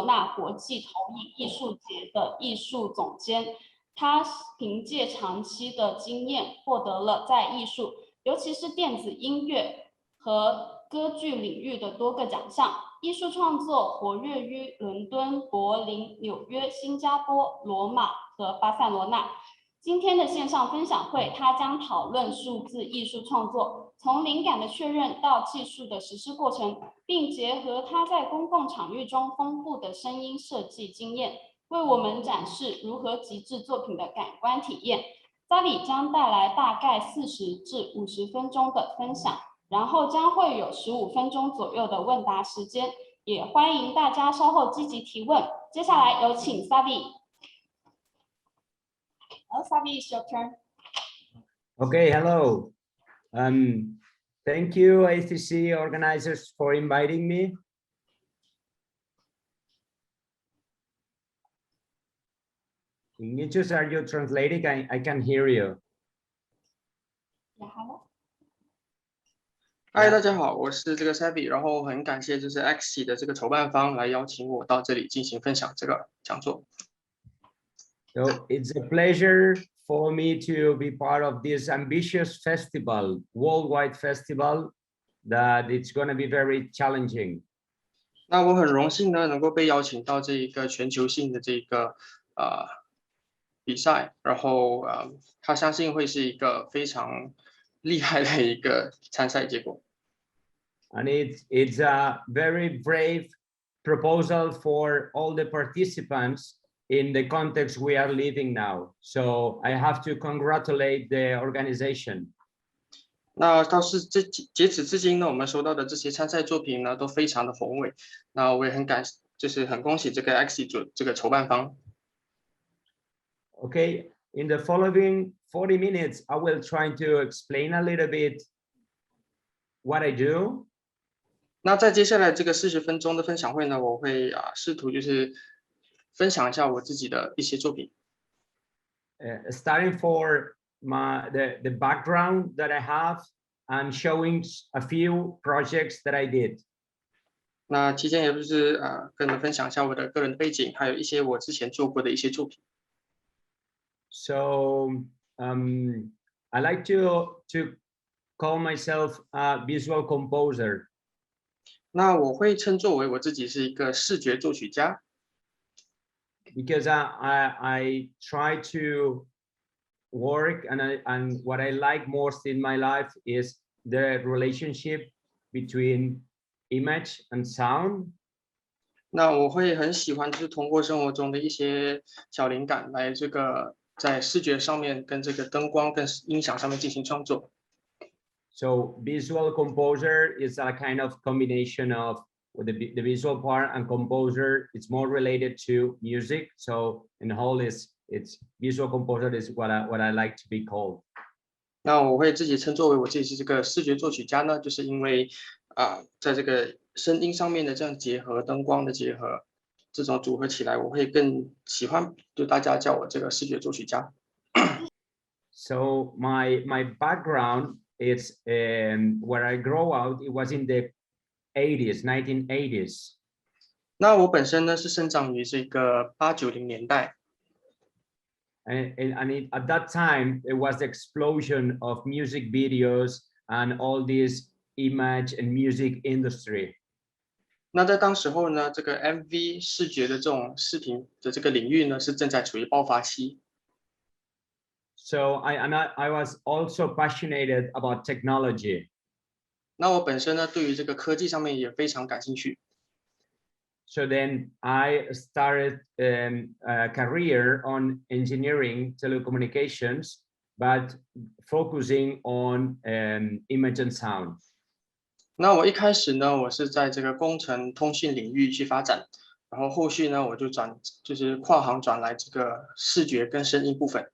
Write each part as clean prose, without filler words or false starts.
纳国际投影艺术节的艺术总监。他凭借长期的经验，获得了在艺术，尤其是电子音乐和歌剧领域的多个奖项。艺术创作活跃于伦敦、柏林、纽约、新加坡、罗马和巴塞罗那。今天的线上分享会，他将讨论数字艺术创作，从灵感的确认到技术的实施过程，并结合他在公共场域中丰富的声音设计经验，为我们展示如何极致作品的感官体验。Xavi 将带来大概40至50分钟的分享，然后将会有15分钟左右的问答时间，也欢迎大家稍后积极提问。接下来有请 Xavi。Xavi, it's your turn. Okay, hello. Thank you, ACSEE organizers, for inviting me. Ignatius, are you translating? I can hear you. Yeah, hello. 嗨，大家好，我是这个 Xavi，然后很感谢就是 ACSEE 的这个筹办方来邀请我到这里进行分享这个讲座。So it's a pleasure for me to be part of this ambitious festival, worldwide festival, that it's going to be very challenging. 那我很荣幸呢，能够被邀请到这一个全球性的这个比赛，然后他相信会是一个非常厉害的一个参赛结果。And it's a very brave proposal for all the participants in the context we are living now. So I have to congratulate the organization. 那倒是截止至今呢，我们收到的这些参赛作品呢，都非常的宏伟。那我也很恭喜这个 ACSEE 这个筹办方。Okay, in the following 40 minutes, I will try to explain a little bit what I do. 那在接下来这个40分钟的分享会呢，我会试图就是分享一下我自己的一些作品。Starting for the background that I have and showing a few projects that I did. 那期间也就是跟你们分享一下我的个人背景，还有一些我之前做过的一些作品。So I like to call myself a visual composer. 那我会称作为我自己是一个视觉作曲家。Because I try to work and what I like most in my life is the relationship between image and sound. 那我会很喜欢就是通过生活中的一些小灵感来这个在视觉上面跟这个灯光跟音响上面进行创作。So visual composer is a kind of combination of the visual part, and composer it's more related to music. So in the whole it's visual composer is what I like to be called. 那我会自己称作为我自己是这个视觉作曲家呢，就是因为在这个声音上面的这样结合，灯光的结合，这种组合起来，我会更喜欢就大家叫我这个视觉作曲家。So my background is where I grow out. It was in the 1980s. 那我本身呢是生长于这个80、90年代。At that time, it was the explosion of music videos and all this image and music industry. 那在当时候呢，这个 MV 视觉的这种视频的这个领域呢，是正在处于爆发期。So I was also passionate about technology. 那我本身呢，对于这个科技上面也非常感兴趣。So then I started a career on engineering telecommunications, but focusing on image and sound. 那我一开始呢，我是在这个工程通讯领域去发展，然后后续呢，我就是跨行转来这个视觉跟声音部分。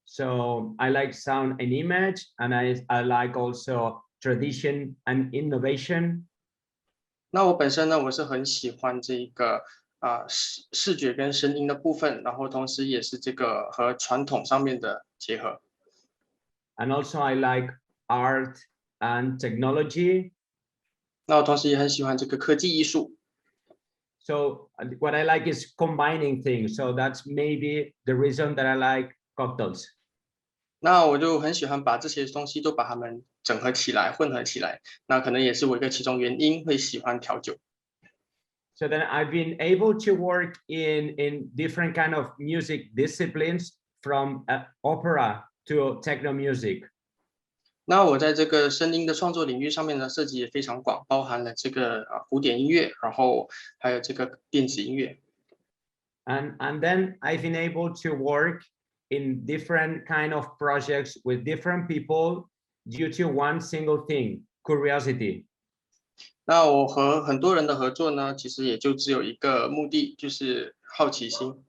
So I like sound and image, and I like also tradition and innovation. 那我本身呢，我是很喜欢这个视觉跟声音的部分，然后同时也是这个和传统上面的结合。And also I like art and technology. 那我同时也很喜欢这个科技艺术。So what I like is combining things. So that's maybe the reason that I like cocktails. 那我就很喜欢把这些东西都把它们整合起来、混合起来。那可能也是我一个其中原因会喜欢调酒。So then I've been able to work in different kind of music disciplines, from opera to techno music. 那我在这个声音的创作领域上面呢，涉及也非常广，包含了这个古典音乐，然后还有这个电子音乐。And then I've been able to work in different kind of projects with different people due to one single thing, curiosity. 那我和很多人的合作呢，其实也就只有一个目的，就是好奇心。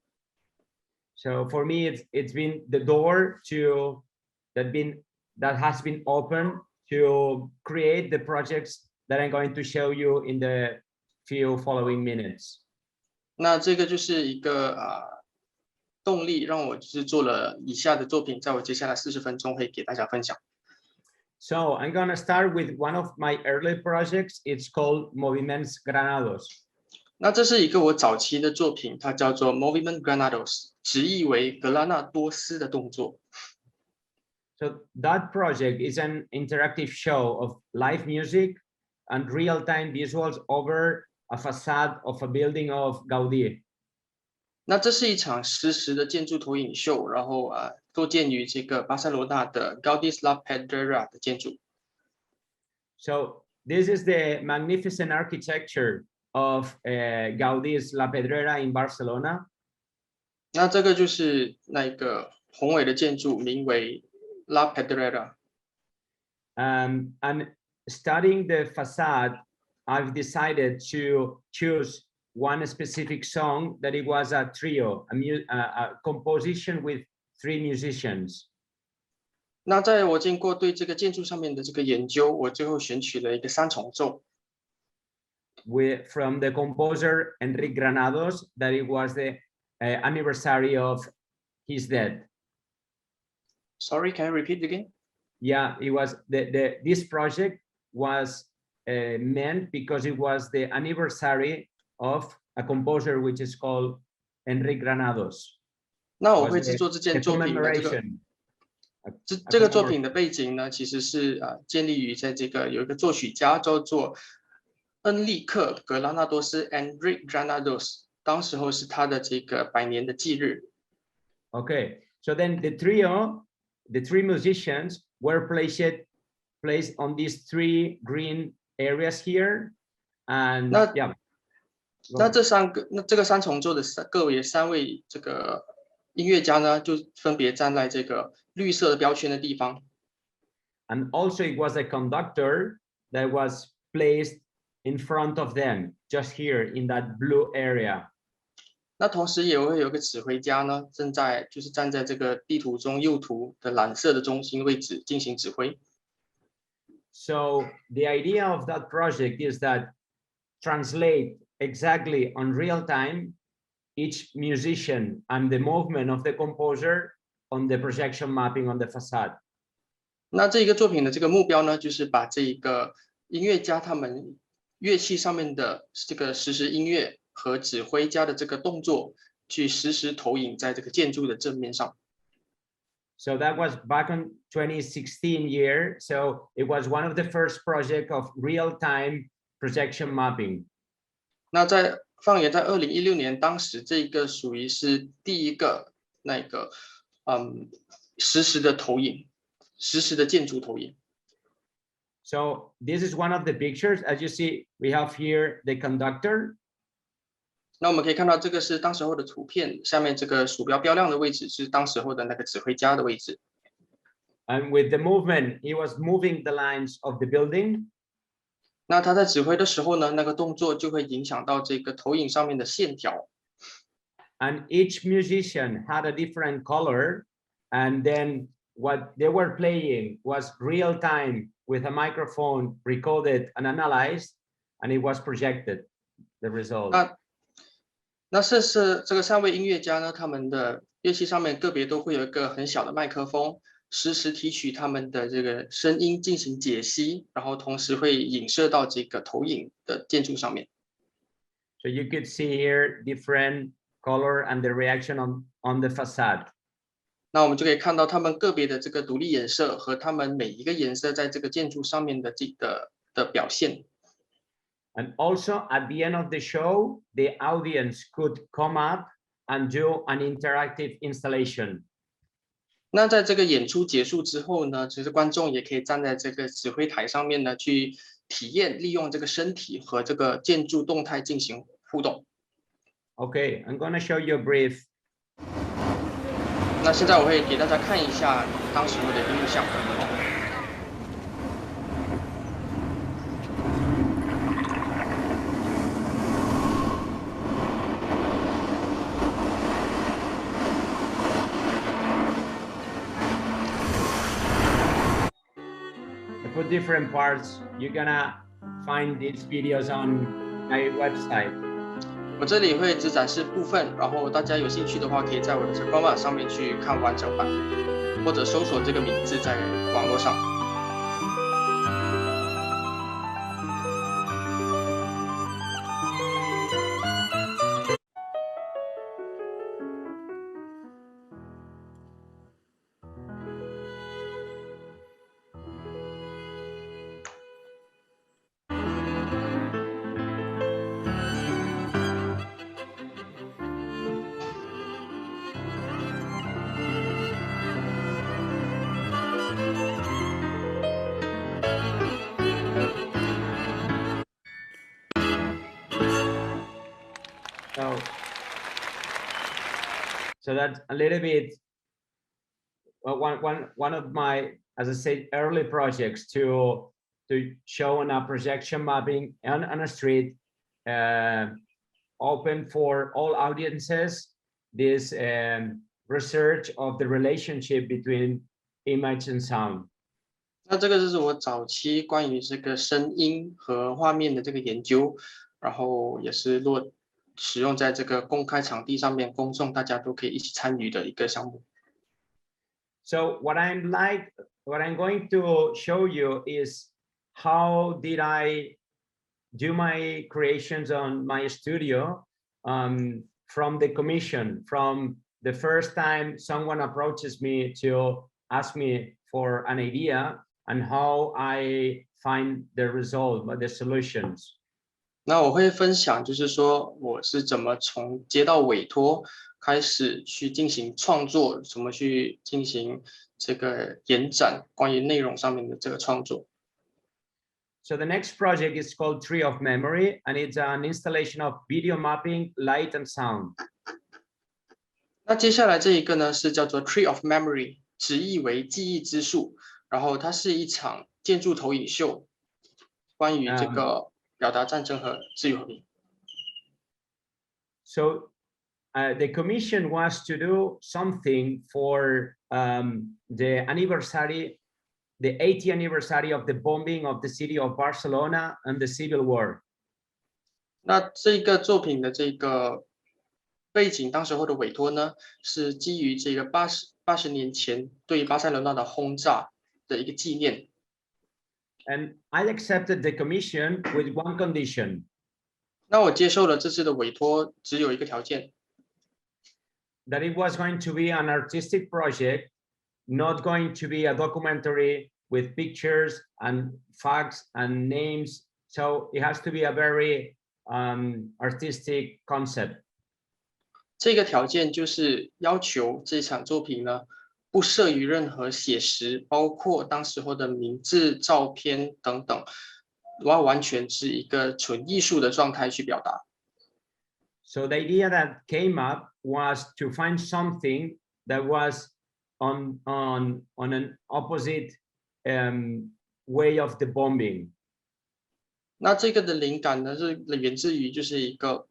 So for me, it's been the door to that has been open to create the projects that I'm going to show you in the few following minutes. 那这个就是一个动力，让我就是做了以下的作品，在我接下来40分钟会给大家分享。So I'm going to start with one of my early projects. It's called Moviments Granados. 那这是一个我早期的作品，它叫做 Moviment Granados， 直译为格拉纳多斯的动作。So that project is an interactive show of live music and real-time visuals over a facade of a building of Gaudí. 那这是一场实时的建筑投影秀，然后构建于这个巴塞罗那的 Gaudí La Pedrera 的建筑。So this is the magnificent architecture of Gaudí's La Pedrera in Barcelona. 那这个就是那个宏伟的建筑，名为 La Pedrera。And studying the facade, I've decided to choose one specific song that it was a trio, a composition with 3 musicians. 那在我经过对这个建筑上面的这个研究，我最后选取了一个3重奏。From the composer Enric Granados, that it was the anniversary of his death. Sorry, can you repeat again? Yeah, it was this project was meant because it was the anniversary of a composer which is called Enric Granados. 那我会制作这件作品的这个作品的背景呢，其实是建立于在这个有一个作曲家叫做恩利克·格拉纳多斯 （Enric Granados）， 当时候是他的这个100年的忌日。Okay, so then the 3 musicians were placed on these 3 green areas here, and yeah. 那这个3重奏的各为3位这个音乐家呢，就分别站在这个绿色的标签的地方。And also it was a conductor that was placed in front of them, just here in that blue area. 那同时也会有个指挥家呢，就是站在这个地图中右图的蓝色的中心位置进行指挥。So the idea of that project is that translate exactly on real time each musician and the movement of the composer on the projection mapping on the facade. 那这个作品的这个目标呢，就是把这个音乐家他们乐器上面的这个实时音乐和指挥家的这个动作，去实时投影在这个建筑的正面上。So that was back in 2016 year. So it was one of the first project of real-time projection mapping. 那放眼在2016年，当时这个属于是第一个那个实时的投影，实时的建筑投影。So this is one of the pictures. As you see, we have here the conductor. 那我们可以看到，这个是当时候的图片，下面这个鼠标标亮的位置是当时候的那个指挥家的位置。And with the movement, he was moving the lines of the building. 那他在指挥的时候呢，那个动作就会影响到这个投影上面的线条。And each musician had a different color, and then what they were playing was real time with a microphone recorded and analyzed, and it was projected, the result. 那这个3位音乐家呢，他们的乐器上面个别都会有一个很小的麦克风，实时提取他们的这个声音进行解析，然后同时会影射到这个投影的建筑上面。So you could see here different color and the reaction on the facade. 那我们就可以看到它们个别的这个独立颜色和它们每一个颜色在这个建筑上面的表现。And also at the end of the show, the audience could come up and do an interactive installation. 那在这个演出结束之后呢，其实观众也可以站在这个指挥台上面呢，去体验利用这个身体和这个建筑动态进行互动。Okay, I'm going to show you a brief. 那现在我会给大家看一下当时候的一个录像。For different parts, you're gonna find these videos on my website. 我这里会只展示部分，然后大家有兴趣的话，可以在我的这个官网上面去看完整版，或者搜索这个名字在网络上。So that's a little bit one of my, as I said, early projects to show on a projection mapping on a street, open for all audiences, this research of the relationship between image and sound. 那这个就是我早期关于这个声音和画面的这个研究，然后也是使用在这个公开场地上面，公众大家都可以一起参与的一个项目。So what I'm going to show you is how did I do my creations on my studio from the commission, from the first time someone approaches me to ask me for an idea and how I find the result, the solutions. 那我会分享，就是说我是怎么从接到委托开始去进行创作，怎么去进行这个延展关于内容上面的这个创作。So the next project is called Tree of Memory, and it's an installation of video mapping, light and sound. 那接下来这一个呢是叫做 Tree of Memory， 直译为记忆之树，然后它是一场建筑投影秀，关于这个表达战争和自由和平。So the commission was to do something for the anniversary, the 80th anniversary of the bombing of the city of Barcelona and the civil war. 那这个作品的这个背景，当时候的委托呢，是基于这个80年前对巴塞罗那的轰炸的一个纪念。And I accepted the commission with one condition. 那我接受了这次的委托，只有一个条件。That it was going to be an artistic project, not going to be a documentary with pictures and facts and names. So it has to be a very artistic concept. 这个条件就是要求这场作品呢，不涉于任何写实，包括当时候的名字、照片等等，完全是一个纯艺术的状态去表达。So the idea that came up was to find something that was on an opposite way of the bombing. 那这个的灵感呢，是源自于就是一个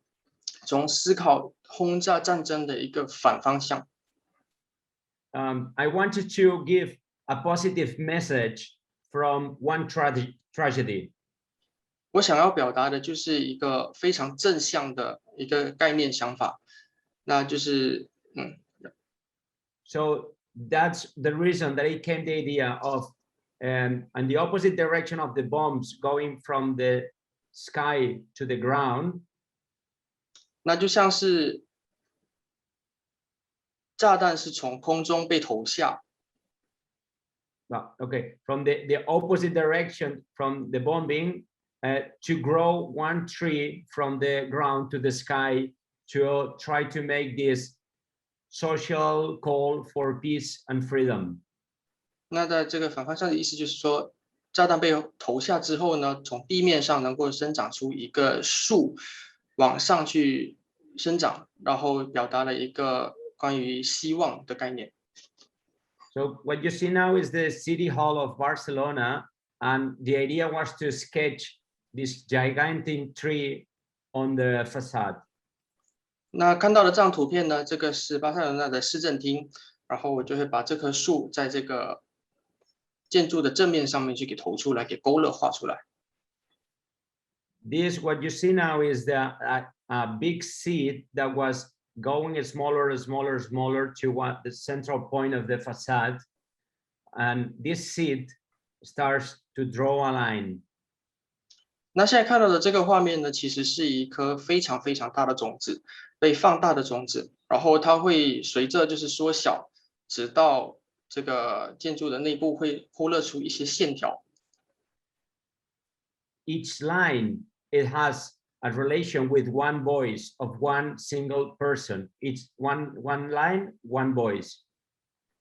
从思考轰炸战争的一个反方向。I wanted to give a positive message from one tragedy. 我想要表达的就是一个非常正向的一个概念想法，那就是So that's the reason that it came the idea of and the opposite direction of the bombs going from the sky to the ground. 那就像是炸弹是从空中被投下。Okay, from the opposite direction from the bombing to grow one tree from the ground to the sky to try to make this social call for peace and freedom. 那在这个反方向的意思就是说，炸弹被投下之后呢，从地面上能够生长出一个树，往上去生长，然后表达了一个关于希望的概念。So what you see now is the City Hall of Barcelona, and the idea was to sketch this gigantic tree on the facade. 那看到的这张图片呢，这个是巴塞罗那的市政厅，然后我就会把这棵树在这个建筑的正面上面去给投出来，给勾勒画出来。This what you see now is the big seed that was going smaller to what the central point of the facade, and this seed starts to draw a line. 那现在看到的这个画面呢，其实是一颗非常非常大的种子，被放大的种子，然后它会随着就是缩小，直到这个建筑的内部会勾勒出一些线条。Each line it has a relation with one voice of one single person. It's one line, one voice.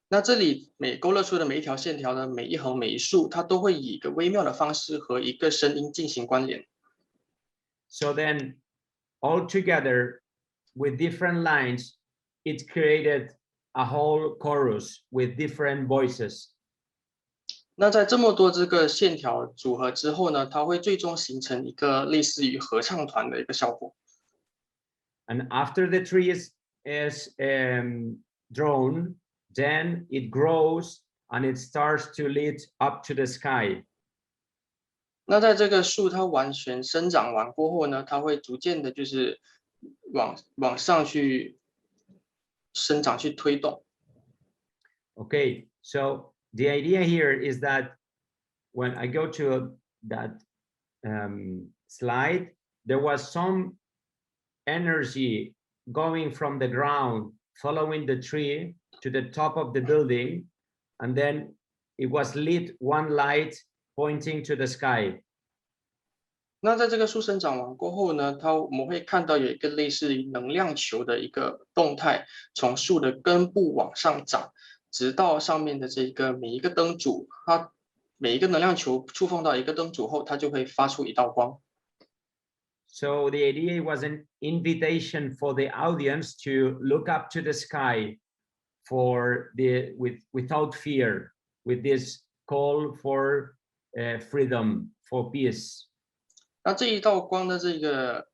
那这里勾勒出的每一条线条呢，每一横每一竖，它都会以一个微妙的方式和一个声音进行关联。So then, all together with different lines, it created a whole chorus with different voices. 那在这么多这个线条组合之后呢，它会最终形成一个类似于合唱团的一个效果。And after the tree is drawn, then it grows and it starts to lead up to the sky. 那在这个树它完全生长完过后呢，它会逐渐的就是往上去生长去推动。Okay, so the idea here is that when I go to that slide, there was some energy going from the ground, following the tree to the top of the building, and then it was lit one light pointing to the sky. 那在这个树生长完过后呢，我们会看到有一个类似于能量球的一个动态，从树的根部往上长，直到上面的这个每一个灯组，它每一个能量球触碰到一个灯组后，它就会发出一道光。So the idea was an invitation for the audience to look up to the sky for without fear, with this call for freedom, for peace. 那这一道光的这个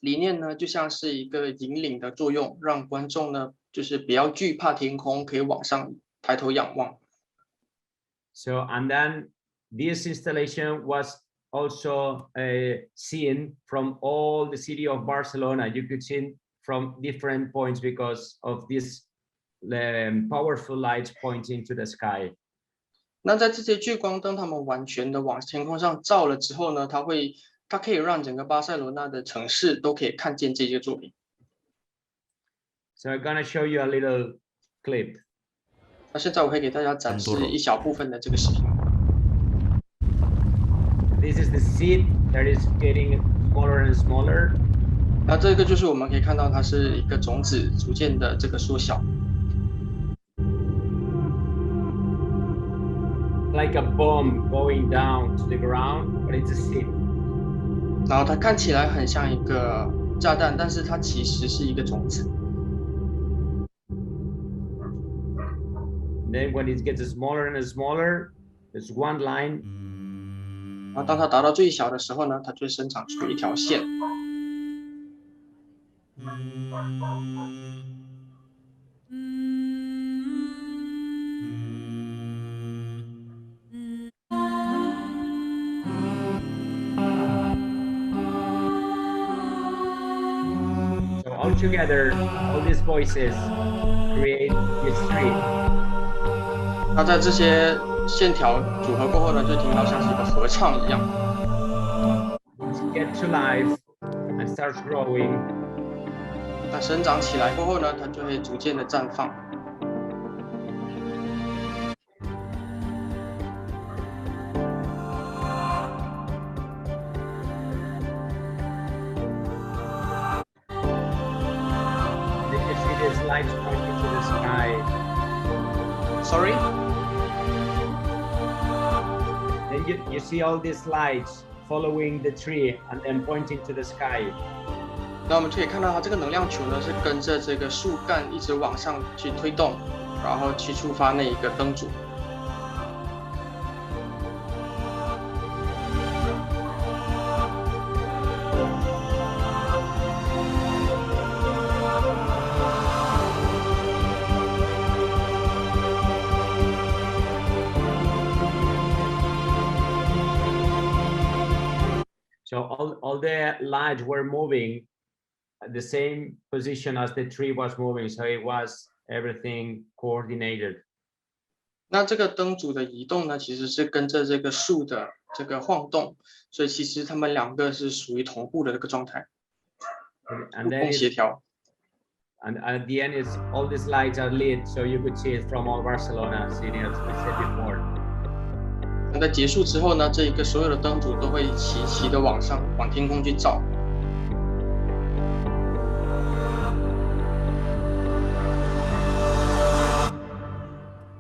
理念呢，就像是一个引领的作用，让观众呢就是不要惧怕天空，可以往上抬头仰望。So and then this installation was also seen from all the city of Barcelona. You could see from different points because of this powerful lights pointing to the sky. 那在这些聚光灯它们完全的往天空上照了之后呢，它可以让整个巴塞罗那的城市都可以看见这些作品。So I'm gonna show you a little clip. 那现在我会给大家展示一小部分的这个视频。This is the seed that is getting smaller and smaller. 那这个就是我们可以看到，它是一个种子逐渐的这个缩小。Like a bomb going down to the ground, but it's a seed. 然后它看起来很像一个炸弹，但是它其实是一个种子。Then when it gets smaller and smaller, there's one line. 然后当它达到最小的时候呢，它就会生长出一条线。So all together, all these voices create this tree. 那在这些线条组合过后呢，就听到像是一个合唱一样。Get to life and starts growing. 那生长起来过后呢，它就会逐渐的绽放。Then you see these lights pointing to the sky. Sorry. Then you see all these lights following the tree and then pointing to the sky. 那我们可以看到，它这个能量球呢是跟着这个树干一直往上去推动，然后去触发那一个灯组。So all the lights were moving at the same position as the tree was moving. So it was everything coordinated. 那这个灯组的移动呢，其实是跟着这个树的这个晃动，所以其实它们两个是属于同步的这个状态， And 互 then 动协调。 and at the end, is all these lights are lit, so you could see it from all Barcelona city, as we said before. 那在结束之后呢，这一个所有的灯组都会齐齐的往上，往天空去照。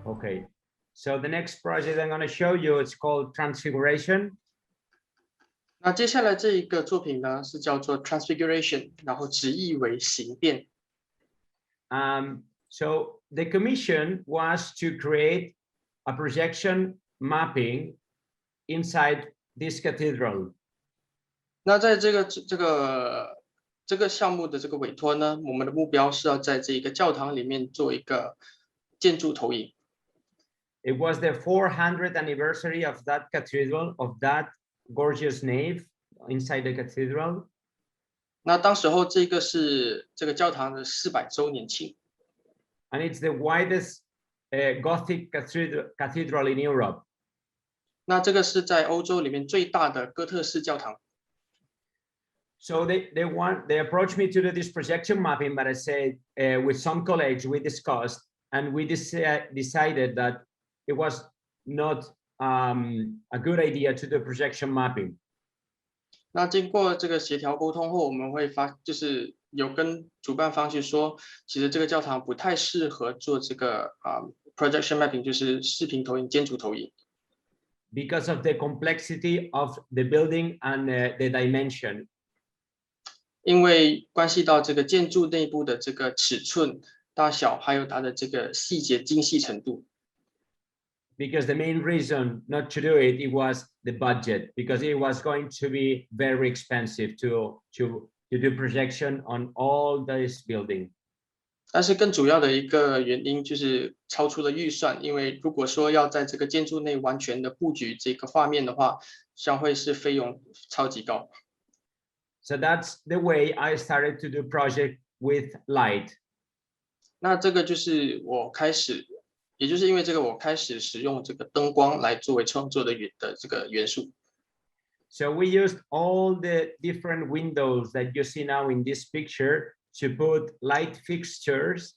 Okay, so the next project I'm going to show you, it's called Transfiguration. 那接下来这一个作品呢，是叫做 Transfiguration， 然后直译为形变。So the commission was to create a projection mapping inside this cathedral. 那在这个项目的这个委托呢，我们的目标是要在这一个教堂里面做一个建筑投影。It was the 400th anniversary of that cathedral, of that gorgeous nave inside the cathedral. 那当时候这个是这个教堂的400周年庆。 And it's the widest Gothic cathedral in Europe. 那这个是在欧洲里面最大的哥特式教堂。 So they approached me to do this projection mapping, but I said with some colleagues we discussed and we decided that it was not a good idea to do projection mapping. 那经过这个协调沟通后，我们会就是有跟主办方去说，其实这个教堂不太适合做这个projection mapping， 就是视频投影、建筑投影。 Because of the complexity of the building and the dimension. 因为关系到这个建筑内部的这个尺寸、大小，还有它的这个细节精细程度。 Because the main reason not to do it, it was the budget, because it was going to be very expensive to do projection on all this building. 但是更主要的一个原因就是超出了预算，因为如果说要在这个建筑内完全的布局这个画面的话，将会是费用超级高。 So that's the way I started to do project with light. 那这个就是我开始，也就是因为这个我开始使用这个灯光来作为创作的这个元素。 So we used all the different windows that you see now in this picture to put light fixtures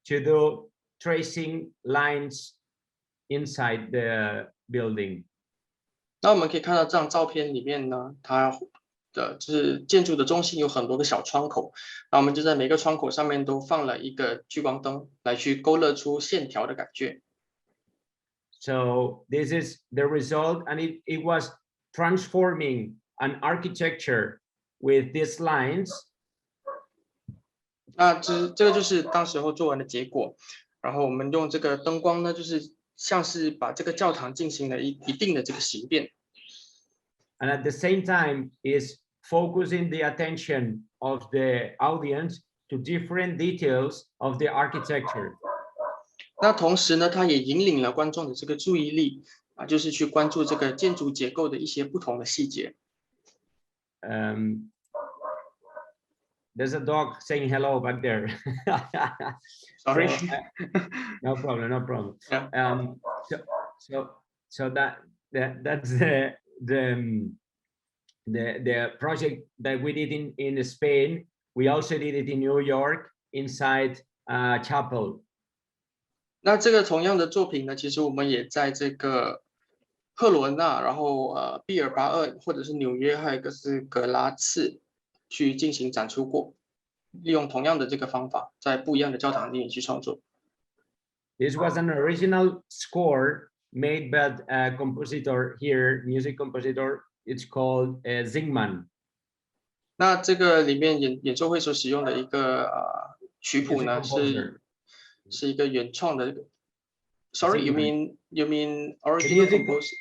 to do tracing lines inside the building. 那我们可以看到这张照片里面呢，它的就是建筑的中心有很多个小窗口，那我们就在每个窗口上面都放了一个聚光灯，来去勾勒出线条的感觉。 So this is the result, and it was transforming an architecture with these lines. 那这个就是当时候做完的结果，然后我们用这个灯光呢，就是像是把这个教堂进行了一定的这个形变。 And at the same time is focusing the attention of the audience to different details of the architecture. 那同时呢，它也引领了观众的这个注意力就是去关注这个建筑结构的一些不同的细节。There's a dog saying hello back there. Sorry. No problem, no problem. Yeah. So that's the project that we did in Spain we also did it in New York inside a chapel. 那这个同样的作品呢，其实我们也在这个赫罗纳，然后毕尔巴鄂，或者是纽约，还有一个是格拉茨去进行展出过，利用同样的这个方法，在不一样的教堂里去创作。This was an original score made by a compositor here, music compositor. It's called Zingman. 那这个里面演奏会所使用的一个曲谱呢，是一个原创的。Sorry, you mean original composer?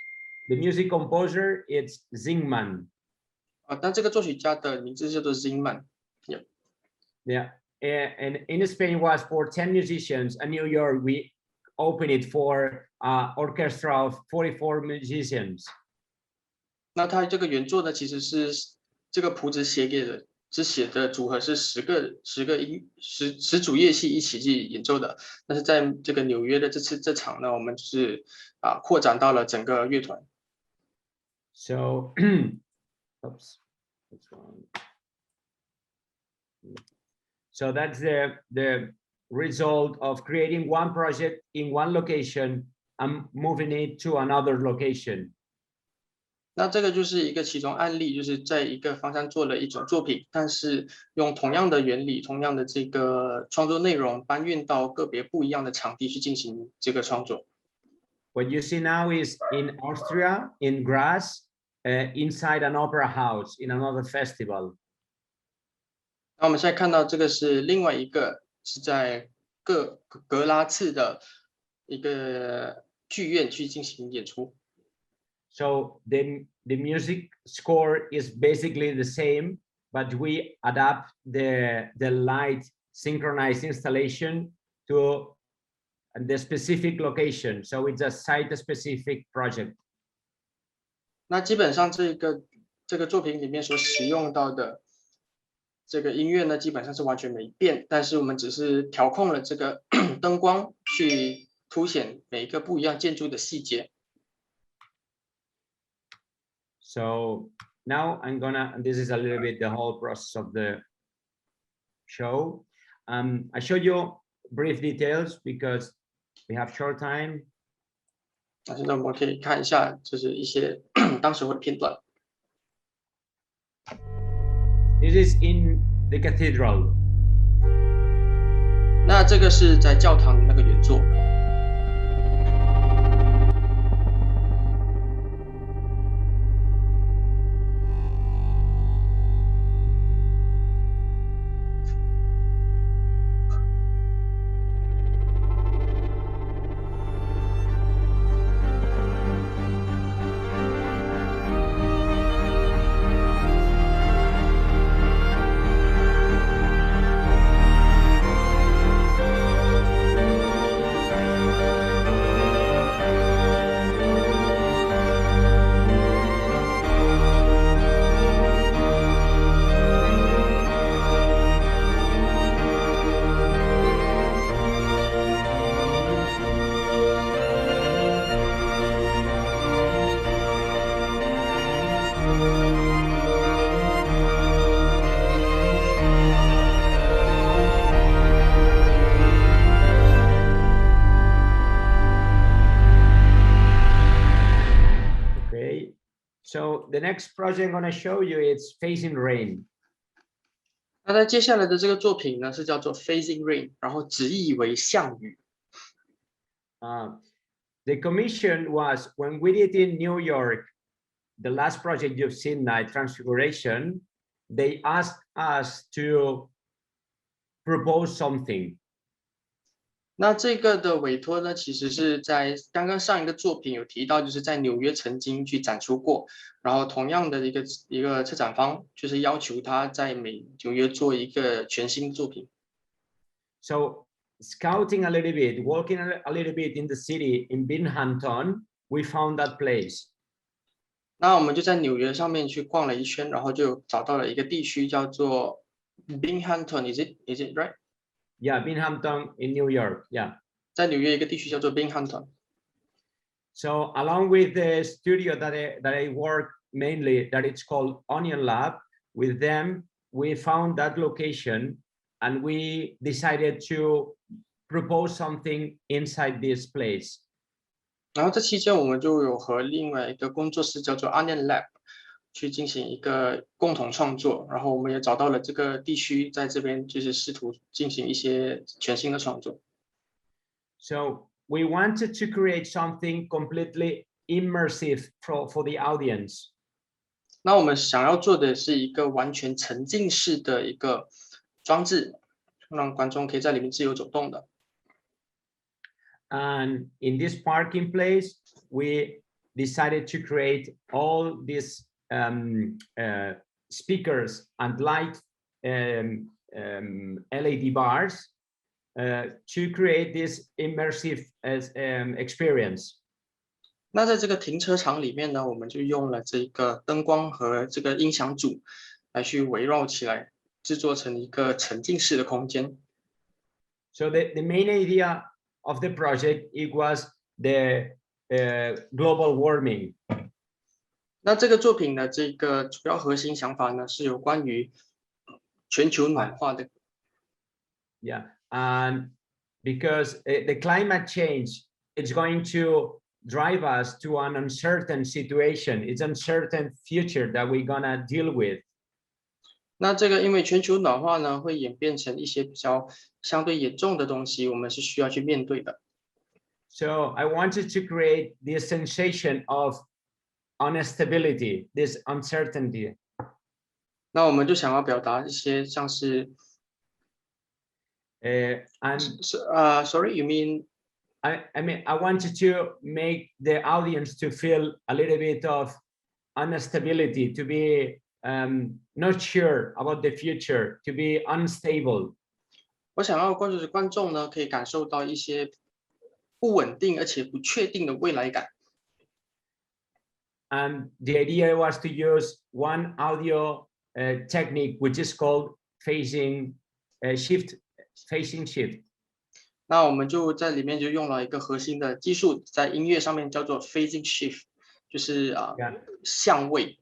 The music composer is Zingman. 但这个作曲家的名字叫做 Zingman. Yeah. Yeah. And in Spain was for 10 musicians. In New York, we opened it for orchestra of 44 musicians. 那他这个原作呢，其实是这个谱子写的组合是10组乐器一起去演奏的。但是在这个纽约的这场呢，我们就是扩展到了整个乐团。So, oops, that's wrong. So that's the result of creating one project in one location and moving it to another location. 那这个就是一个其中案例，就是在一个方向做了一种作品，但是用同样的原理、同样的这个创作内容搬运到个别不一样的场地去进行这个创作。What you see now is in Austria, in Graz, inside an opera house, in another festival. 那我们现在看到这个是另外一个是在格拉茨的一个剧院去进行演出。So the music score is basically the same, but we adapt the light synchronized installation to the specific location. So it's a site-specific project. 那基本上这个作品里面所使用到的这个音乐呢，基本上是完全没变，但是我们只是调控了这个灯光去凸显每一个不一样建筑的细节。So now this is a little bit the whole process of the show. I showed you brief details because we have short time. 那现在我们可以看一下，就是一些当时候的片段。This is in the cathedral. 那这个是在教堂的那个原作。So the next project I'm going to show you is Facing Rain. 那在接下来的这个作品呢，是叫做 Facing Rain， 然后直译为向雨。The commission was when we did in New York, the last project you've seen, Transfiguration, they asked us to propose something. 那这个的委托呢，其实是在刚刚上一个作品有提到，就是在纽约曾经去展出过，然后同样的一个策展方就是要求他在纽约做一个全新作品。So scouting a little bit, walking a little bit in the city in Binghamton, we found that place. 那我们就在纽约上面去逛了一圈，然后就找到了一个地区叫做 Binghamton, is it right? Yeah, Binghamton in New York. Yeah. 在纽约一个地区叫做 Binghamton. So along with the studio that I work mainly, that it's called Onion Lab, with them we found that location and we decided to propose something inside this place. 然后这期间我们就有和另外一个工作室叫做 Onion Lab 去进行一个共同创作，然后我们也找到了这个地区，在这边就是试图进行一些全新的创作。So we wanted to create something completely immersive for the audience. 那我们想要做的是一个完全沉浸式的一个装置，让观众可以在里面自由走动的。And in this parking place, we decided to create all these speakers and light LED bars to create this immersive experience. 那在这个停车场里面呢，我们就用了这个灯光和这个音响组来去围绕起来，制作成一个沉浸式的空间。So the main idea of the project, it was the global warming. 那这个作品的这个主要核心想法呢，是有关于全球暖化的。Yeah, and because the climate change, it's going to drive us to an uncertain situation. It's uncertain future that we're gonna deal with. 那这个因为全球暖化呢，会演变成一些比较相对严重的东西，我们是需要去面对的。So I wanted to create this sensation of instability, this uncertainty. 那我们就想要表达一些像是，sorry, you mean? I mean, I wanted to make the audience to feel a little bit of instability, to be not sure about the future, to be unstable. 我想要观众呢，可以感受到一些不稳定而且不确定的未来感。And the idea was to use one audio technique, which is called phasing shift. 那我们就在里面就用了一个核心的技术，在音乐上面叫做 phasing shift， 就是相位。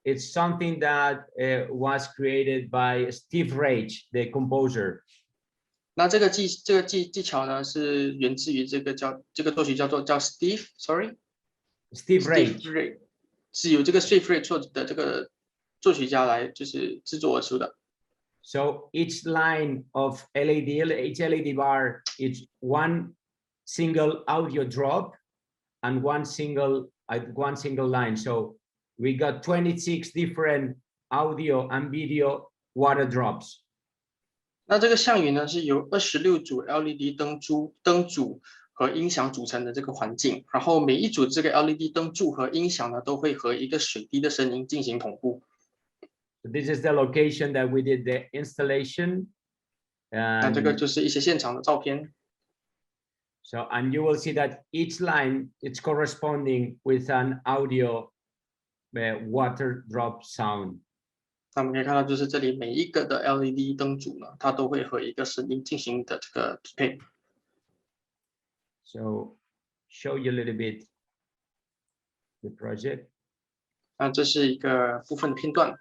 It's something that was created by Steve Reich, the composer. 那这个技巧呢，是源自于这个作曲叫 Steve Reich， 是由这个 Steve Reich 的这个作曲家来就是制作而出的。So each line of each LED bar is one single audio drop and one single line. So we got 26 different audio and video water drops. 那这个项羽呢，是由26组 LED 灯组和音响组成的这个环境，然后每一组这个 LED 灯柱和音响呢，都会和一个水滴的声音进行同步。So this is the location that we did the installation. 那这个就是一些现场的照片。So, and you will see that each line is corresponding with an audio water drop sound. 那我们可以看到，就是这里每一个的 LED 灯组呢，它都会和一个声音进行的这个匹配。So, show you a little bit the project. 那这是一个部分的片段。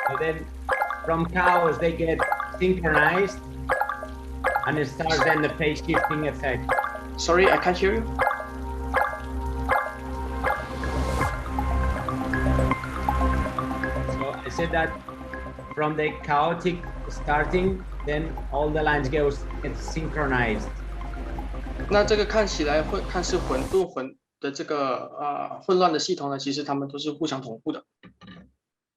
So then from cows, they get synchronized and it starts then the phase shifting effect. Sorry, I can't hear you. So I said that from the chaotic starting, then all the lines get synchronized. 那这个看似混的这个混乱的系统呢，其实它们都是互相同步的。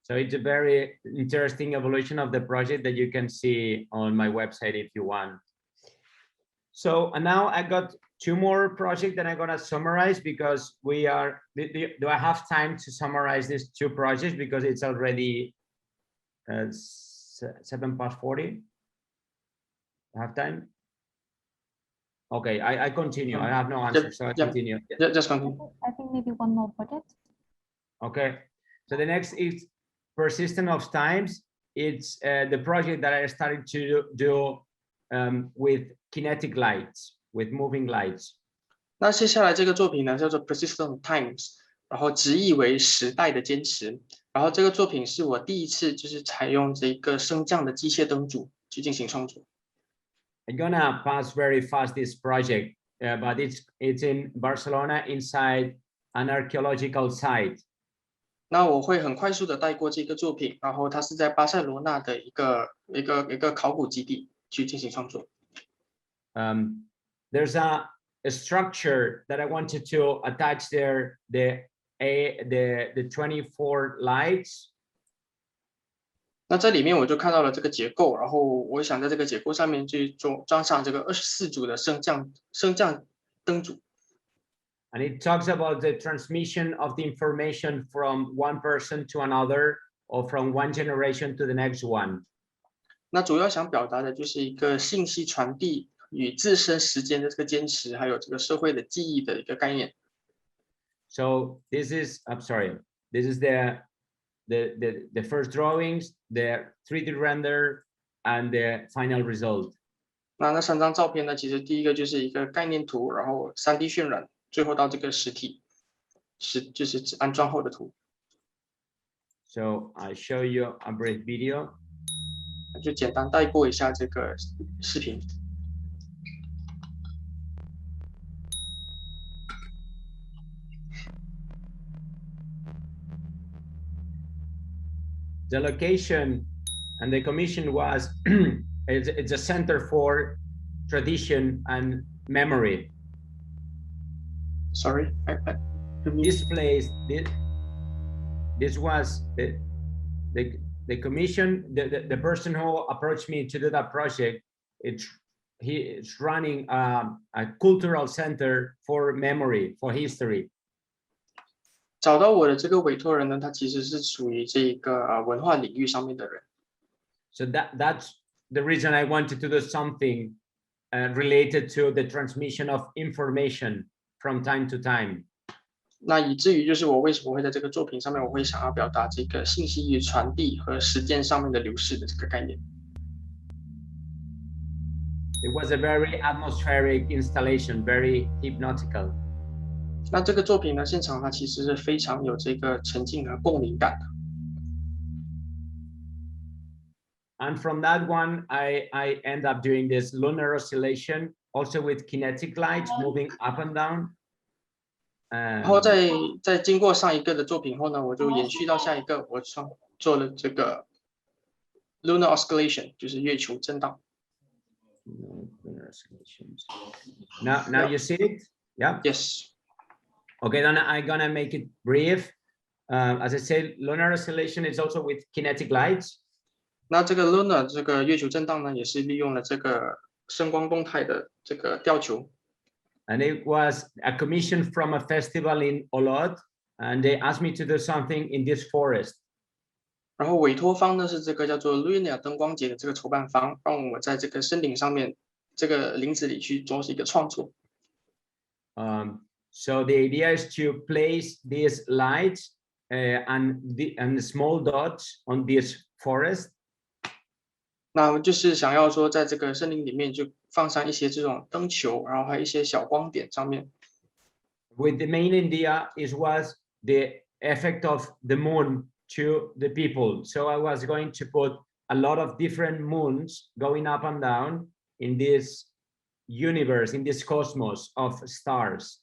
So it's a very interesting evolution of the project that you can see on my website if you want. So and now I got two more projects that I'm gonna summarize because we are. Do I have time to summarize these two projects because it's already 7 past 40? I have time. Okay, I continue. I have no answer, so I continue. Just continue. I think maybe one more project. Okay, so the next is persistent of times. It's the project that I started to do with kinetic lights, with moving lights. 那接下来这个作品呢，叫做 Persistent Times， 然后直译为时代的坚持。然后这个作品是我第一次就是采用这个升降的机械灯组去进行创作。I'm gonna pass very fast this project, but it's in Barcelona inside an archaeological site. 那我会很快速的带过这个作品，然后它是在巴塞罗那的一个考古基地去进行创作。There's a structure that I wanted to attach there, the 24 lights. 那这里面我就看到了这个结构，然后我想在这个结构上面去装上这个24组的升降灯组。And it talks about the transmission of the information from one person to another, or from one generation to the next one. 那主要想表达的就是一个信息传递与自身时间的这个坚持，还有这个社会的记忆的一个概念。So this is, I'm sorry, this is the first drawings, the 3D render, and the final result. 那3张照片呢，其实第一个就是一个概念图，然后3D 渲染，最后到这个实体，就是安装后的图。So I show you a brief video. 就简单带过一下这个视频。The location and the commission was it's a center for tradition and memory. Sorry, This place, this was the commission, the person who approached me to do that project. He's running a cultural center for memory, for history. 找到我的这个委托人呢，他其实是属于这个文化领域上面的人。So that's the reason I wanted to do something related to the transmission of information from time to time. 那以至于就是我为什么会在这个作品上面，我会想要表达这个信息传递和时间上面的流逝的这个概念。It was a very atmospheric installation, very hypnotical. 那这个作品呢，现场它其实是非常有这个沉浸和共鸣感的。And from that one, I end up doing this lunar oscillation, also with kinetic lights moving up and down. 然后在经过上一个的作品后呢，我就延续到下一个，我做了这个 lunar oscillation， 就是月球震荡。Lunar oscillations. Now you see it? Yeah. Yes. Okay, then I'm gonna make it brief. As I said, lunar oscillation is also with kinetic lights. 那这个 lunar 这个月球震荡呢，也是利用了这个声光动态的这个吊球。And it was a commission from a festival in Olot, and they asked me to do something in this forest. 然后委托方呢是这个叫做 Lunar 灯光节的这个筹办方，让我们在这个森林上面这个林子里去做一个创作。So the idea is to place these lights and small dots on this forest. 那就是想要说，在这个森林里面就放上一些这种灯球，然后还有一些小光点上面。With the main idea was the effect of the moon to the people. So I was going to put a lot of different moons going up and down in this universe, in this cosmos of stars.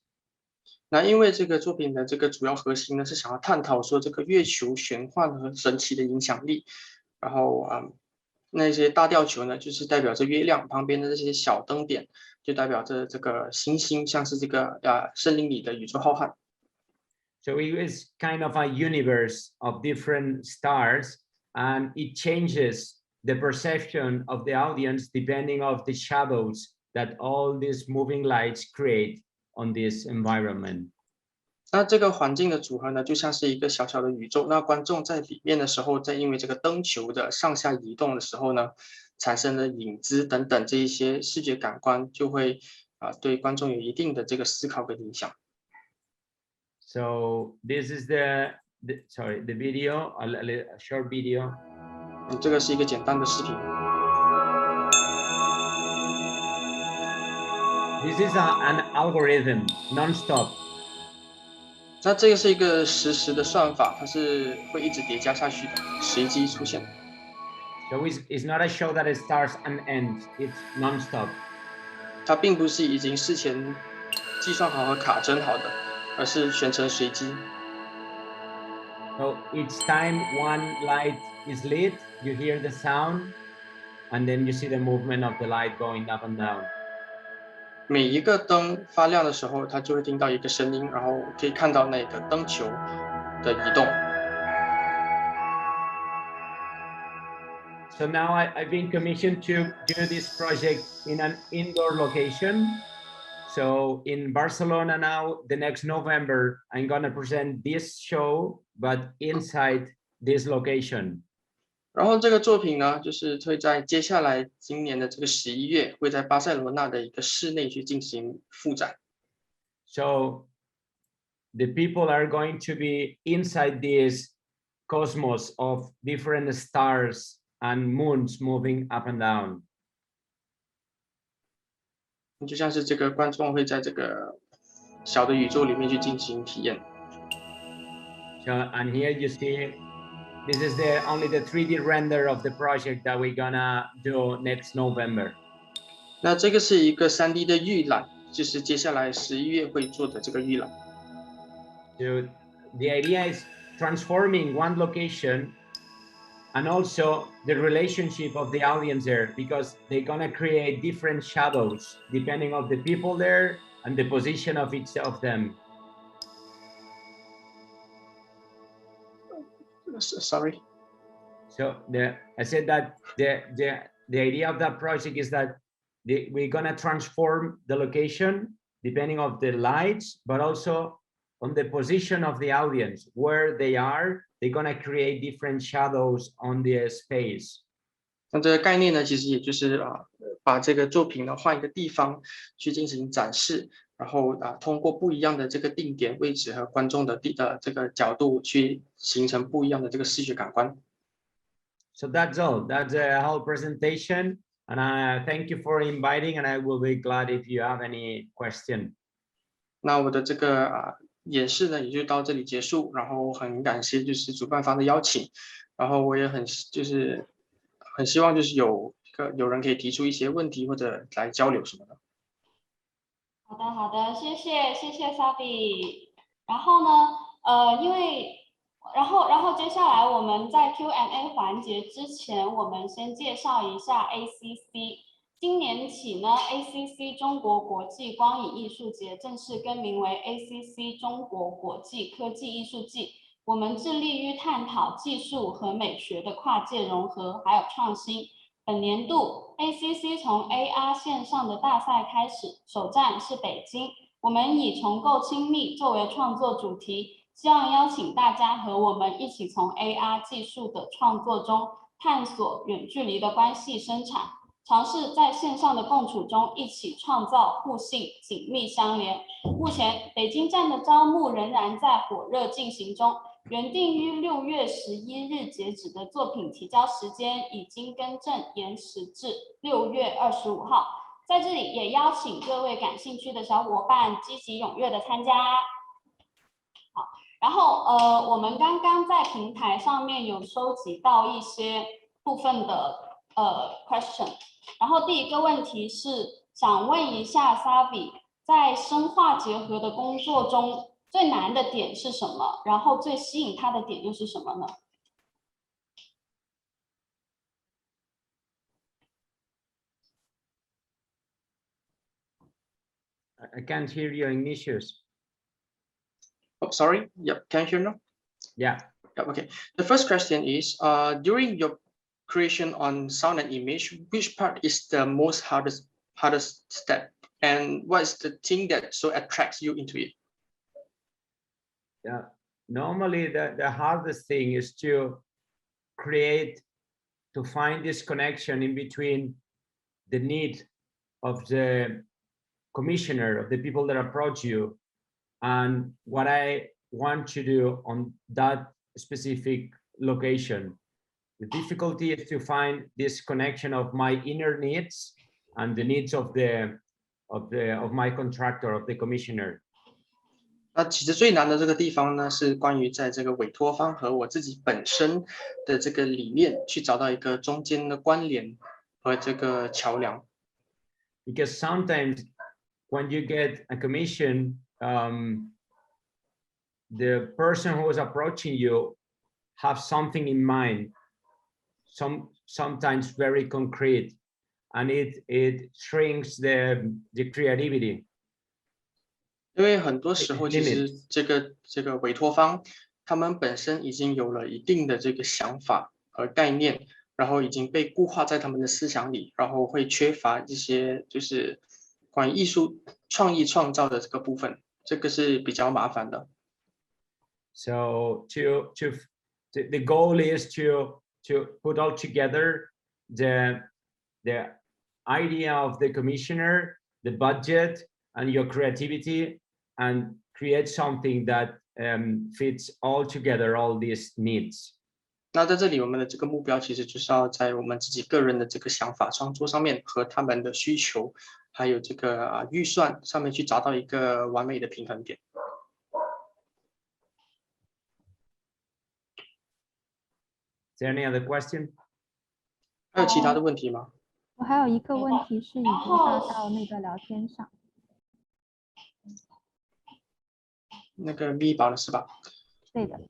那因为这个作品的这个主要核心呢，是想要探讨说这个月球玄幻和神奇的影响力，然后那些大吊球呢，就是代表着月亮，旁边的这些小灯点就代表着这个星星，像是这个森林里的宇宙浩瀚。So it is kind of a universe of different stars, and it changes the perception of the audience depending of the shadows that all these moving lights create on this environment. 那这个环境的组合呢，就像是一个小小的宇宙。那观众在里面的时候，在因为这个灯球的上下移动的时候呢，产生的影子等等这一些视觉感官，就会对观众有一定的这个思考跟影响。So this is the video, a short video. 这个是一个简单的视频。This is an algorithm, non-stop. 那这个是一个实时的算法，它是会一直叠加下去的，随机出现。So it's not a show that it starts and ends. It's non-stop. 它并不是已经事前计算好和卡针好的，而是全程随机。So each time one light is lit, you hear the sound, and then you see the movement of the light going up and down. 每一个灯发亮的时候，它就会听到一个声音，然后可以看到那个灯球的移动。So now I've been commissioned to do this project in an indoor location. So in Barcelona now, the next November, I'm gonna present this show, but inside this location. 然后这个作品呢，就是会在接下来今年的这个11月，会在巴塞罗那的一个室内去进行复展。So the people are going to be inside this cosmos of different stars and moons moving up and down. 就像是这个观众会在这个小的宇宙里面去进行体验。So, and here you see, this is only the 3D render of the project that we're gonna do next November. 那这个是一个3D 的预览，就是接下来11月会做的这个预览。So the idea is transforming one location and also the relationship of the audience there, because they're gonna create different shadows depending on the people there and the position of each of them. Sorry. So I said that the idea of that project is that we're gonna transform the location depending on the lights, but also on the position of the audience, where they are. They're gonna create different shadows on the space. 那这个概念呢，其实也就是把这个作品呢换一个地方去进行展示，然后通过不一样的这个定点位置和观众的这个角度去形成不一样的这个视觉感官。So that's all. That's the whole presentation. And I thank you for inviting, and I will be glad if you have any question. 那我的这个演示呢也就到这里结束，然后很感谢就是主办方的邀请，然后我也很希望就是有人可以提出一些问题或者来交流什么的。好的，好的，谢谢 Xavi。然后呢，然后接下来我们在 Q&A 环节之前，我们先介绍一下 ACC。今年起呢 ，ACC 中国国际光影艺术节正式更名为 ACC 中国国际科技艺术季。我们致力于探讨技术和美学的跨界融合，还有创新。本年度 ACC 从 AR 线上的大赛开始，首站是北京。我们以重构亲密作为创作主题，希望邀请大家和我们一起从 AR 技术的创作中探索远距离的关系生产，尝试在线上的共处中一起创造互信紧密相连。目前北京站的招募仍然在火热进行中，原定于6月11日截止的作品提交时间已经更正延迟至6月25号。在这里也邀请各位感兴趣的小伙伴积极踊跃的参加。好，然后我们刚刚在平台上面有收集到一些部分的question， 然后第一个问题是想问一下 Xavi， 在深化结合的工作中最难的点是什么？然后最吸引他的点又是什么呢？ I can't hear you, Ignatius. Oh, sorry. Yep. Can you hear now? Yeah. Yep. Okay. The first question is, during your creation on sound and image, which part is the most hardest step, and what is the thing that so attracts you into it? Yeah. Normally, the hardest thing is to find this connection in between the need of the commissioner, of the people that approach you, and what I want to do on that specific location. The difficulty is to find this connection of my inner needs and the needs of my contractor, of the commissioner. 那其实最难的这个地方呢，是关于在这个委托方和我自己本身的这个里面去找到一个中间的关联和这个桥梁。Because sometimes when you get a commission, the person who is approaching you have something in mind, sometimes very concrete, and it shrinks the creativity. 因为很多时候，其实这个委托方他们本身已经有了一定的这个想法和概念，然后已经被固化在他们的思想里，然后会缺乏一些就是关于艺术创意创造的这个部分，这个是比较麻烦的。So the goal is to put all together the idea of the commissioner, the budget, and your creativity, and create something that fits all together all these needs. 那在这里，我们的这个目标其实就是要在我们自己个人的这个想法创作上面，和他们的需求，还有这个预算上面去找到一个完美的平衡点。Is there any other question? 还有其他的问题吗？我还有一个问题是已经发到那个聊天上。那个咪宝了是吧？对的。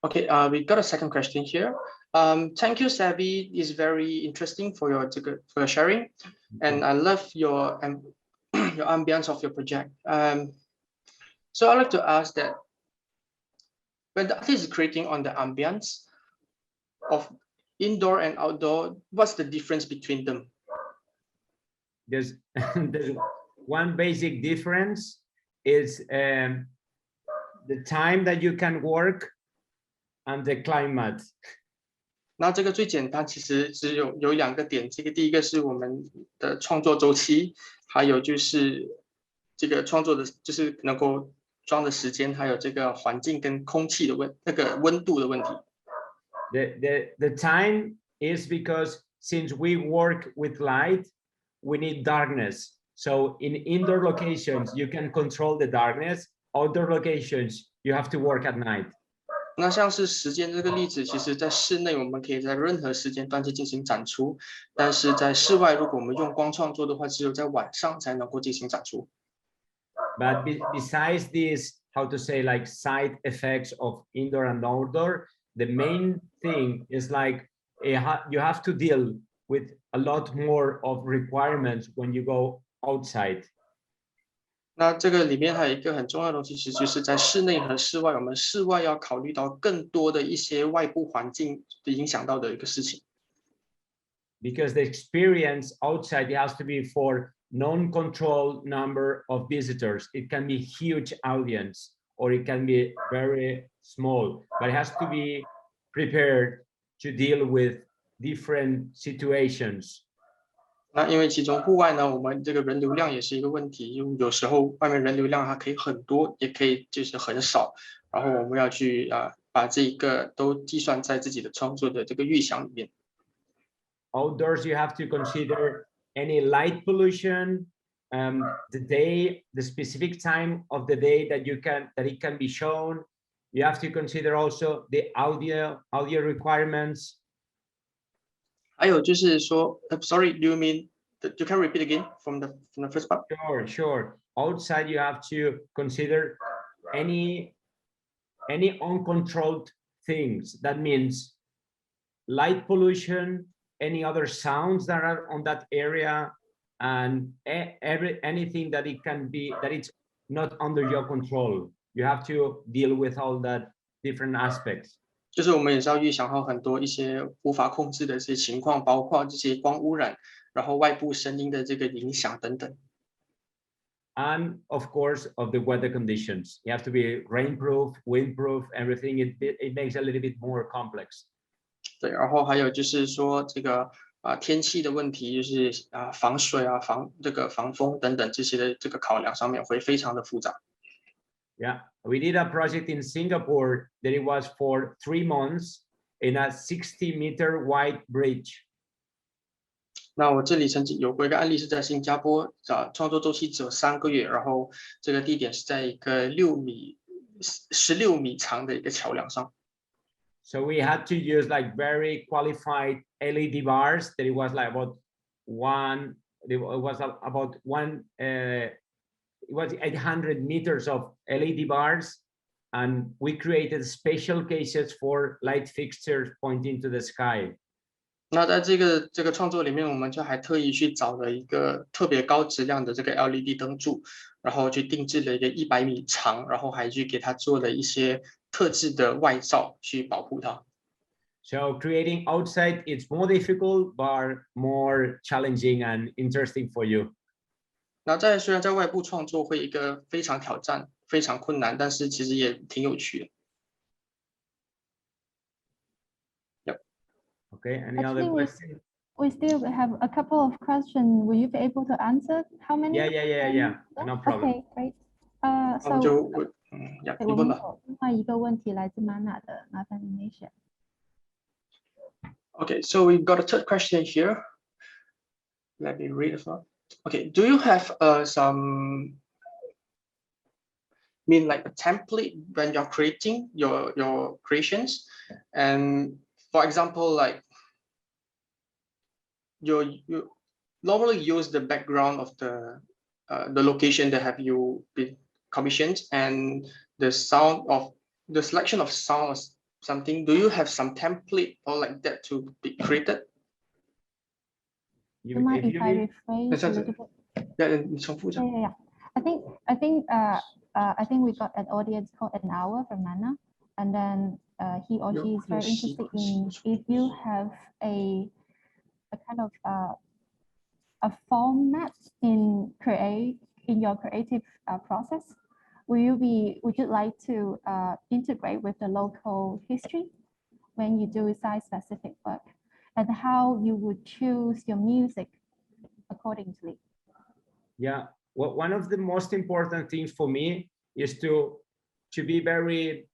Okay, we got a second question here. Thank you, Xavi. It's very interesting for your sharing, and I love your ambience of your project. So I'd like to ask that when the artist is creating on the ambience of indoor and outdoor, what's the difference between them? There's one basic difference is the time that you can work and the climate. 那这个最简单，其实只有两个点。这个第一个是我们的创作周期，还有就是这个创作的，就是能够装的时间，还有这个环境跟空气的温度的问题。The time is because since we work with light, we need darkness. So in indoor locations, you can control the darkness. Outdoor locations, you have to work at night. 那像是时间这个例子，其实在室内我们可以在任何时间段去进行展出，但是在室外，如果我们用光创作的话，只有在晚上才能够进行展出。But besides this, how to say, like side effects of indoor and outdoor, the main thing is like you have to deal with a lot more of requirements when you go outside. 那这个里面还有一个很重要的东西，其实就是在室内和室外，我们室外要考虑到更多的一些外部环境影响到的一个事情。Because the experience outside it has to be for non-controlled number of visitors. It can be huge audience or it can be very small, but it has to be prepared to deal with different situations. 那因为其中户外呢，我们这个人流量也是一个问题，因为有时候外面人流量它可以很多，也可以就是很少，然后我们要去把这一个都计算在自己的创作的这个预想里面。Outdoors, you have to consider any light pollution, the specific time of the day that it can be shown. You have to consider also the audio requirements. 还有就是说 ，sorry, do you mean you can repeat again from the first part? Sure. Outside, you have to consider any uncontrolled things. That means light pollution, any other sounds that are on that area, and anything that it's not under your control. You have to deal with all that different aspects. 就是我们也是要预想好很多一些无法控制的这些情况，包括这些光污染，然后外部声音的这个影响等等。And of course, of the weather conditions, you have to be rainproof, windproof, everything. It makes it a little bit more complex. 对，然后还有就是说这个天气的问题，就是防水防风等等这些的这个考量上面会非常的复杂。Yeah, we did a project in Singapore that it was for 3 months in a 60-meter wide bridge. 那我这里曾经有过一个案例是在新加坡，创作周期只有3个月，然后这个地点是在一个16米长的一个桥梁上。So we had to use like very qualified LED bars that it was like about it was 800 meters of LED bars, and we created special cases for light fixtures pointing to the sky. 那在这个创作里面，我们就还特意去找了一个特别高质量的这个 LED 灯柱，然后去定制了一个100米长，然后还去给它做了一些特制的外罩去保护它。So creating outside, it's more difficult, but more challenging and interesting for you. 那虽然在外部创作会一个非常挑战、非常困难，但是其实也挺有趣的。Okay, any other questions? We still have a couple of questions. Will you be able to answer? How many? Yeah. No problem. Okay, great. 我们 So 就你问吧。有另外一个问题来自 Mana 的，麻烦您选。Okay, so we've got a third question here. Let me read as well. Okay, do you have like a template when you're creating your creations? And for example, like you normally use the background of the location that have you been commissioned and the selection of sound or something. Do you have some template or like that to be created? Do you mind if I rephrase a little bit? Yeah. I think we got an audience called an hour from Mana, and then he or she is very interested in if you have a kind of a format in your creative process. Would you like to integrate with the local history when you do site-specific work, and how you would choose your music accordingly? Yeah, well, one of the most important things for me is to be very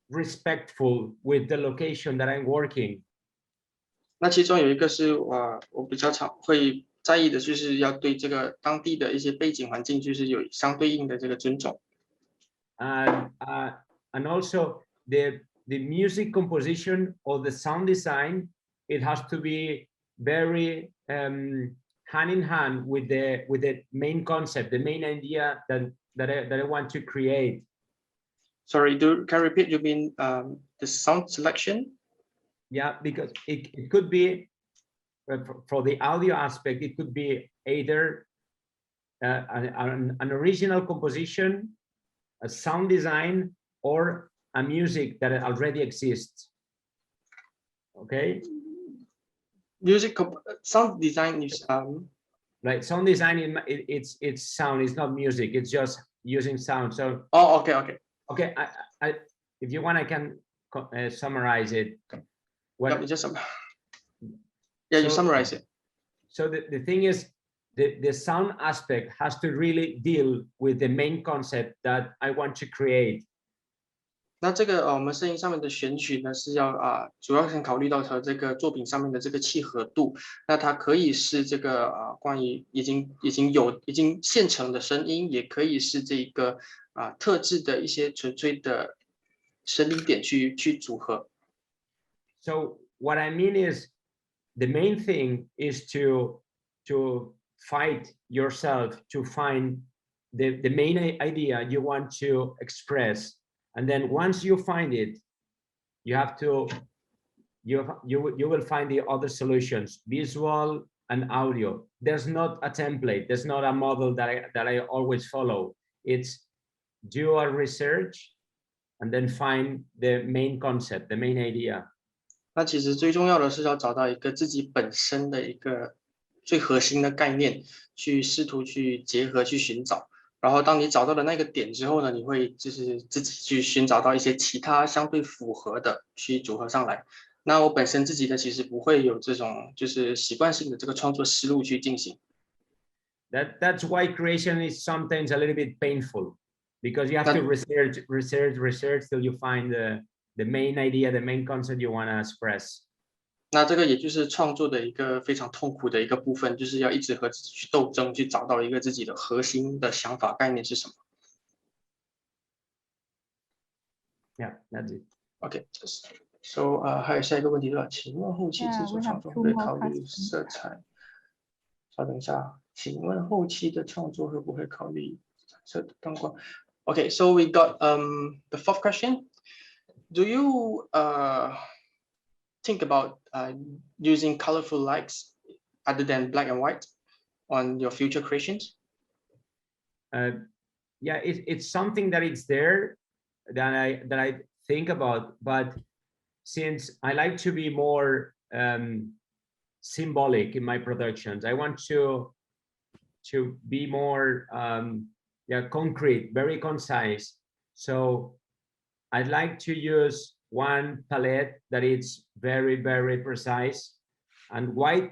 respectful with the location that I'm working. 那其中有一个是我比较常会在意的，就是要对这个当地的一些背景环境，就是有相对应的这个尊重。And also the music composition or the sound design, it has to be very hand in hand with the main concept, the main idea that I want to create. Sorry, can you repeat? You mean the sound selection? Yeah, because it could be for the audio aspect, it could be either an original composition, a sound design, or a music that already exists. Okay. Sound design is right. Sound design it's sound. It's not music. It's just using sound. So. Oh, okay. Okay. I if you want, I can summarize it. You summarize it. So the thing is, the sound aspect has to really deal with the main concept that I want to create. 那这个我们声音上面的选取呢，是要主要是考虑到和这个作品上面的这个契合度。那它可以是这个关于已经现成的声音，也可以是这个特制的一些纯粹的声音点去组合。So what I mean is, the main thing is to fight yourself to find the main idea you want to express. And then once you find it, you will find the other solutions, visual and audio. There's not a template. There's not a model that I always follow. It's do a research and then find the main concept, the main idea. 那其实最重要的是要找到一个自己本身的一个最核心的概念，去试图去结合去寻找。然后当你找到了那个点之后呢，你会就是自己去寻找到一些其他相对符合的去组合上来。那我本身自己呢，其实不会有这种就是习惯性的这个创作思路去进行。That's why creation is sometimes a little bit painful, because you have to research till you find the main idea, the main concept you want to express. 那这个也就是创作的一个非常痛苦的一个部分，就是要一直和自己去斗争，去找到一个自己的核心的想法概念是什么。Yeah, that's it. Okay, so 还有下一个问题是吧？请问后期制作创作会考虑色彩？稍等一下，请问后期的创作会不会考虑彩色的灯光 ？Okay, so we got the fourth question. Do you think about using colorful lights other than black and white on your future creations? Yeah, it's something that it's there that I think about, but since I like to be more symbolic in my productions, I want to be more concrete, very concise. So I'd like to use one palette that is very, very precise, and white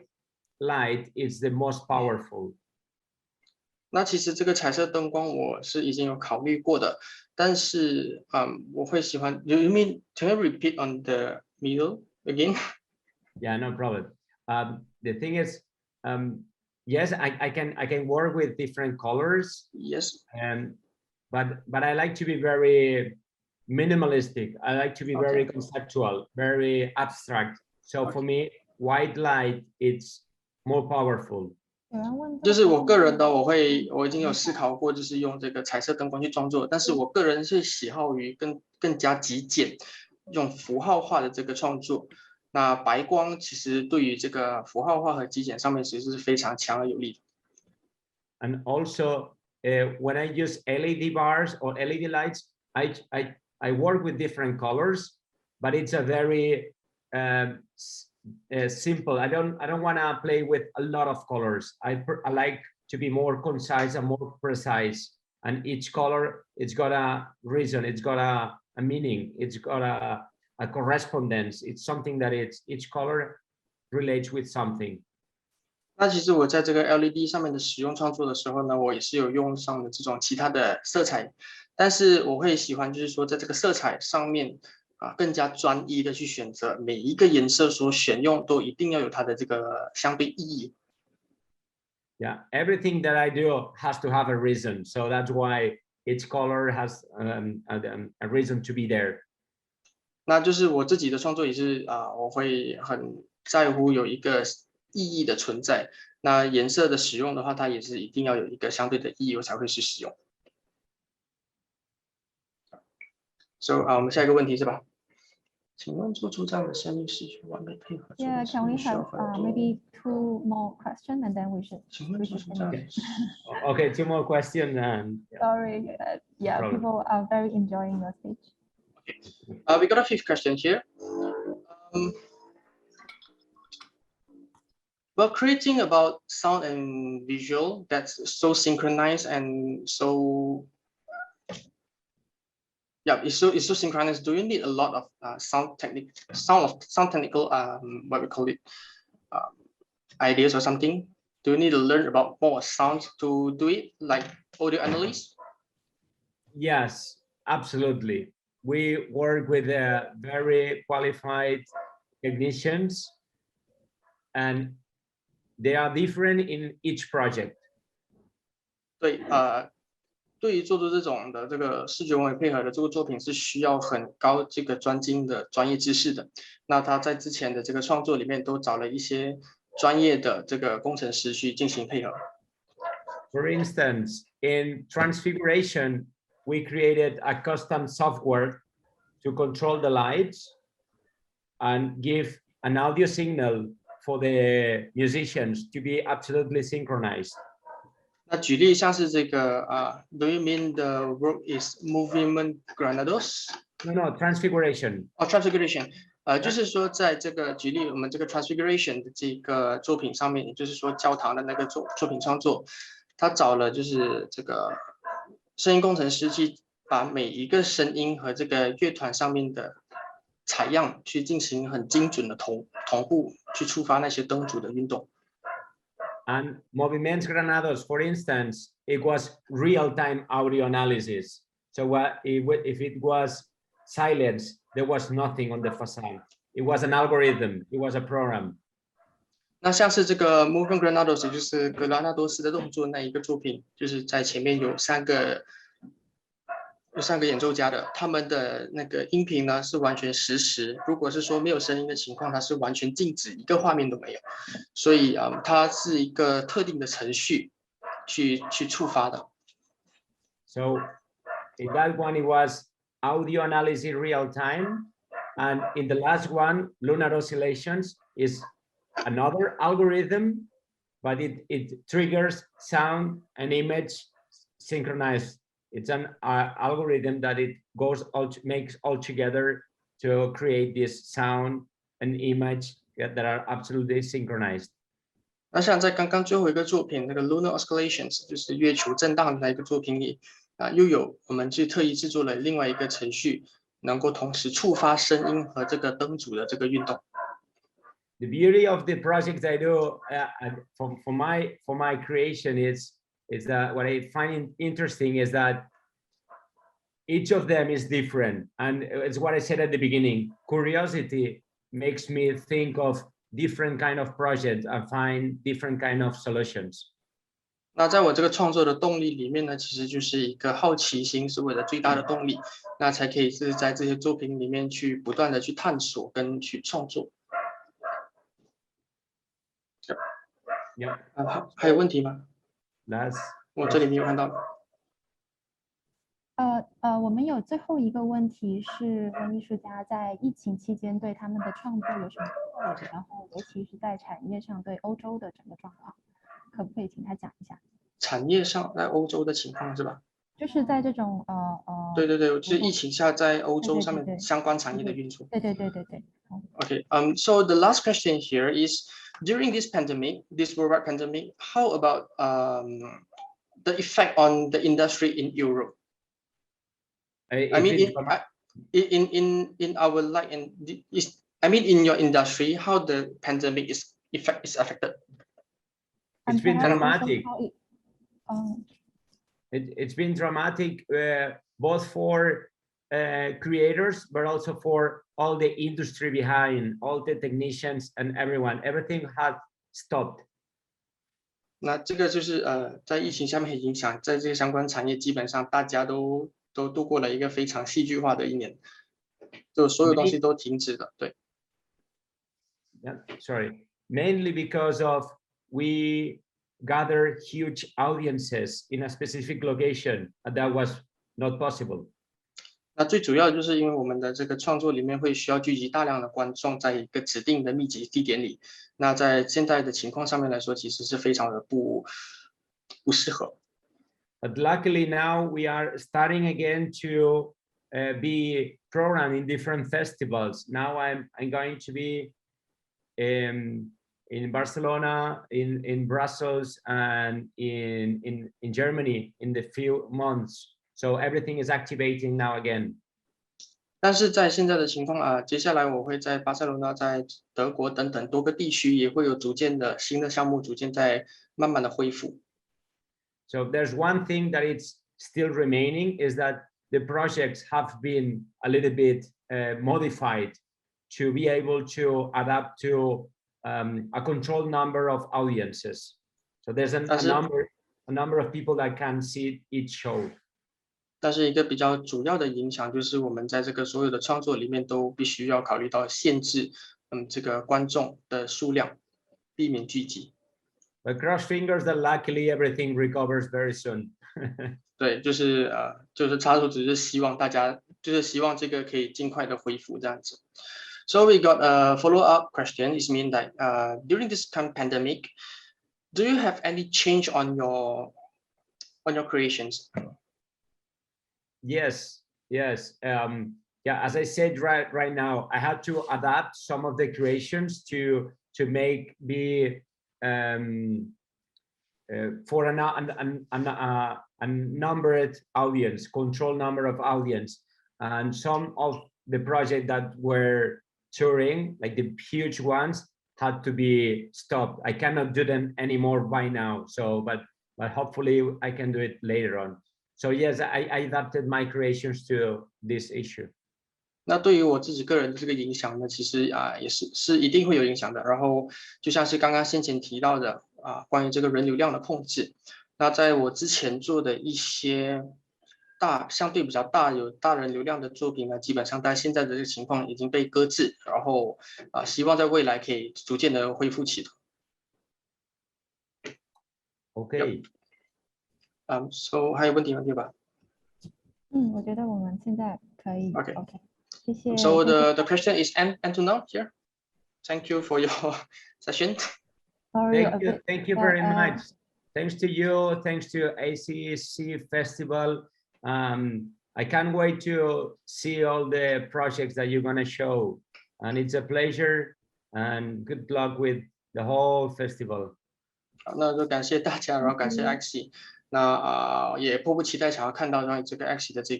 light is the most powerful. 那其实这个彩色灯光我是已经有考虑过的，但是我会喜欢。You mean can you repeat on the middle again? Yeah, no problem. The thing is, yes, I can work with different colors. Yes. But I like to be very minimalistic. I like to be very conceptual, very abstract. So for me, white light it's more powerful. 就是我个人的，我已经有思考过，就是用这个彩色灯光去创作，但是我个人是喜好于更加极简，用符号化的这个创作。那白光其实对于这个符号化和极简上面其实是非常强而有力的。And also, when I use LED bars or LED lights, I work with different colors, but it's a very simple. I don't want to play with a lot of colors. I like to be more concise and more precise. And each color, it's got a reason. It's got a meaning. It's got a correspondence. It's something that each color relates with something. 那其实我在这个 LED 上面的使用创作的时候呢，我也是有用上的这种其他的色彩，但是我会喜欢就是说在这个色彩上面更加专一的去选择每一个颜色所选用都一定要有它的这个相对意义。Yeah, everything that I do has to have a reason, so that's why each color has a reason to be there. 那就是我自己的创作也是我会很在乎有一个意义的存在。那颜色的使用的话，它也是一定要有一个相对的意义，我才会去使用。So 我们下一个问题是吧？请问做出这样的声音视觉完美配合。Yeah, can we have maybe 2 more questions and then we should. 请问做出这样的。Okay, 2 more questions. Sorry, yeah, people are very enjoying your speech. Okay. We got a 5th question here. Well, creating about sound and visual that's so synchronized and so it's so synchronized. Do you need a lot of sound technical what we call it ideas or something? Do you need to learn about more sounds to do it, like audio analysis? Yes, absolutely. We work with very qualified technicians, and they are different in each project. 对，对于做出这种的这个视觉文美配合的这个作品是需要很高这个专精的专业知识的。那他在之前的这个创作里面都找了一些专业的这个工程师去进行配合。For instance, in Transfiguration, we created a custom software to control the lights and give an audio signal for the musicians to be absolutely synchronized. 那举例像是这个Do you mean the work is movement granados? No, Transfiguration. Transfiguration. 就是说在这个举例我们这个 Transfiguration 的这个作品上面，也就是说教堂的那个作品创作，他找了就是这个声音工程师去把每一个声音和这个乐团上面的采样去进行很精准的同步去触发那些灯组的运动。And movimientos granados, for instance, it was real-time audio analysis. So if it was silence, there was nothing on the facade. It was an algorithm. It was a program. 那像是这个 Moving Granados， 也就是格拉纳多斯的动作那一个作品，就是在前面有三个演奏家的，他们的那个音频呢是完全实时。如果是说没有声音的情况，它是完全静止，一个画面都没有。所以它是一个特定的程序去触发的。So in that one, it was audio analysis real time, and in the last one, lunar oscillations is another algorithm, but it triggers sound and image synchronized. It's an algorithm that it makes all together to create this sound and image that are absolutely synchronized. 那像在刚刚最后一个作品那个 Lunar Oscillations， 就是月球震荡的那一个作品里又有我们去特意制作了另外一个程序，能够同时触发声音和这个灯组的这个运动。The beauty of the projects I do for my creation is that what I find interesting is that each of them is different, and it's what I said at the beginning. Curiosity makes me think of different kind of projects and find different kind of solutions. 那在我这个创作的动力里面呢，其实就是一个好奇心是我的最大的动力，那才可以是在这些作品里面去不断的去探索跟去创作。还有问题吗？我这里没有看到。我们有最后一个问题是问艺术家在疫情期间对他们的创作有什么看法，然后尤其是在产业上对欧洲的整个状况，可不可以请他讲一下？产业上在欧洲的情况是吧？就是在这种对，就是疫情下在欧洲上面相关产业的运作。对。Okay, so the last question here is during this pandemic, this worldwide pandemic, how about the effect on the industry in Europe? I mean, in our light and I mean in your industry, how the pandemic is affected? It's been dramatic. It's been dramatic both for creators, but also for all the industry behind, all the technicians and everyone. Everything had stopped. 那这个就是在疫情下面影响，在这个相关产业，基本上大家都度过了一个非常戏剧化的一年，就所有东西都停止了。对。Yeah, sorry. Mainly because of we gather huge audiences in a specific location, and that was not possible. 那最主要就是因为我们的这个创作里面会需要聚集大量的观众在一个指定的密集地点里，那在现在的情况上面来说，其实是非常的不适合。But luckily now we are starting again to be programmed in different festivals. Now I'm going to be in Barcelona, in Brussels, and in Germany in the few months. So everything is activating now again. 但是在现在的情况接下来我会在巴塞罗那、在德国等等多个地区也会有逐渐的新的项目逐渐在慢慢的恢复。So there's one thing that it's still remaining is that the projects have been a little bit modified to be able to adapt to a controlled number of audiences. So there's a number of people that can see each show. 但是一个比较主要的影响就是我们在这个所有的创作里面都必须要考虑到限制这个观众的数量，避免聚集。But cross fingers that luckily everything recovers very soon. 对，就是插手只是希望大家就是希望这个可以尽快的恢复这样子。So we got a follow-up question. It means that during this pandemic, do you have any change on your creations? Yes. Yeah, as I said right now, I had to adapt some of the creations to make be for a numbered audience, control number of audience, and some of the project that were touring, like the huge ones, had to be stopped. I cannot do them anymore by now. So, but hopefully I can do it later on. So yes, I adapted my creations to this issue. 那对于我自己个人的这个影响呢，其实也是一定会有影响的。然后就像是刚刚先前提到的关于这个人流量的控制，那在我之前做的一些相对比较有大人流量的作品呢，基本上在现在的这个情况已经被搁置，然后希望在未来可以逐渐的恢复起头。Okay. So 还有问题吗？对吧？我觉得我们现在可以。Okay. Okay. 谢谢。So the question is end to now here. Thank you for your session. Sorry, thank you very much. Thanks to you. Thanks to ACSEE Festival. I can't wait to see all the projects that you're going to show. And it's a pleasure and good luck with the whole festival. 好，那就感谢大家，然后感谢 ACSEE。那也迫不及待想要看到这个 ACSEE 的这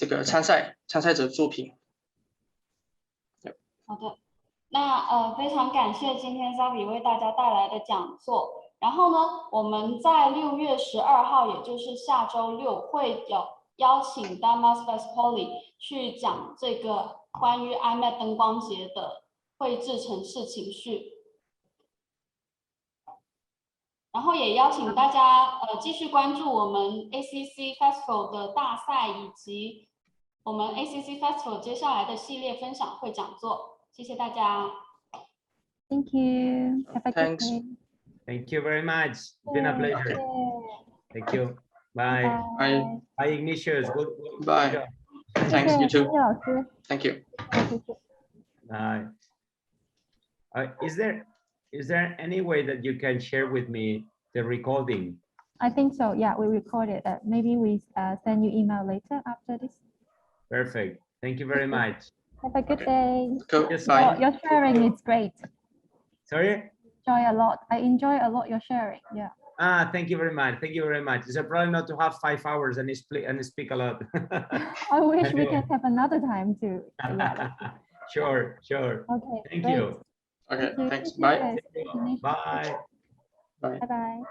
个参赛者作品。好的，那非常感谢今天 Xavi 为大家带来的讲座。然后呢，我们在6月12号，也就是下周六，会有邀请 Damas Vespoli 去讲这个关于 IMAT 灯光节的绘制城市情绪。然后也邀请大家继续关注我们 ACSEE Festival 的大赛，以及我们 ACSEE Festival 接下来的系列分享会讲座。谢谢大家。Thank you. Have a good day. Thank you very much. It's been a pleasure. Thank you. Bye. Bye. Bye, Ignatius. Bye. Thanks, you too. Thank you. Bye. Is there any way that you can share with me the recording? I think so. Yeah, we recorded. Maybe we send you email later after this. Perfect. Thank you very much. Have a good day. Cool. Your sharing is great. Sorry? Enjoy a lot. I enjoy a lot your sharing. Yeah. Thank you very much. Thank you very much. It's a problem not to have 5 hours and speak a lot. I wish we can have another time too. Yeah. Sure. Okay. Thank great. you. Okay. Thank you. Thanks. Bye. Bye. Bye. Bye bye.